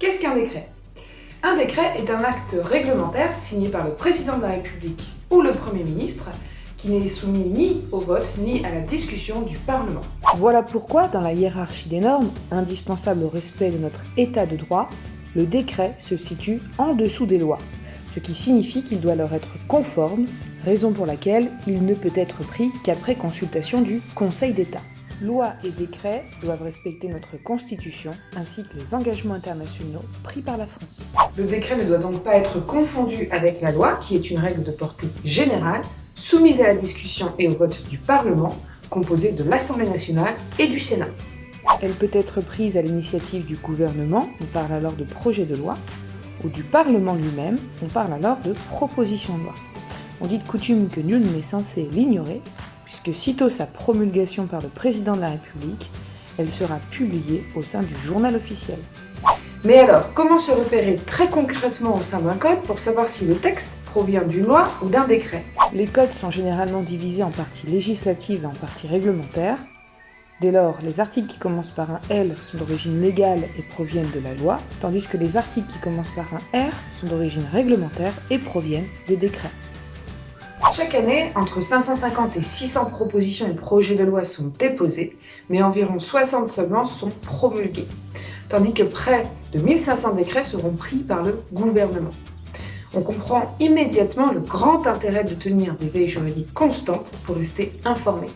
Qu'est-ce qu'un décret? Un décret est un acte réglementaire signé par le président de la République ou le Premier ministre qui n'est soumis ni au vote ni à la discussion du Parlement. Voilà pourquoi, dans la hiérarchie des normes, indispensable au respect de notre état de droit, le décret se situe en dessous des lois, ce qui signifie qu'il doit leur être conforme, raison pour laquelle il ne peut être pris qu'après consultation du Conseil d'État. Lois et décrets doivent respecter notre Constitution ainsi que les engagements internationaux pris par la France. Le décret ne doit donc pas être confondu avec la loi, qui est une règle de portée générale, soumise à la discussion et au vote du Parlement, composé de l'Assemblée nationale et du Sénat. Elle peut être prise à l'initiative du gouvernement, on parle alors de projet de loi, ou du Parlement lui-même, on parle alors de proposition de loi. On dit de coutume que nul n'est censé l'ignorer, puisque sitôt sa promulgation par le président de la République, elle sera publiée au sein du journal officiel. Mais alors, comment se repérer très concrètement au sein d'un code pour savoir si le texte provient d'une loi ou d'un décret? Les codes sont généralement divisés en parties législatives et en parties réglementaires. Dès lors, les articles qui commencent par un L sont d'origine légale et proviennent de la loi, tandis que les articles qui commencent par un R sont d'origine réglementaire et proviennent des décrets. Chaque année, entre 550 et 600 propositions et projets de loi sont déposés, mais environ 60 seulement sont promulgués, tandis que près de 1500 décrets seront pris par le gouvernement. On comprend immédiatement le grand intérêt de tenir des veilles juridiques constantes pour rester informé.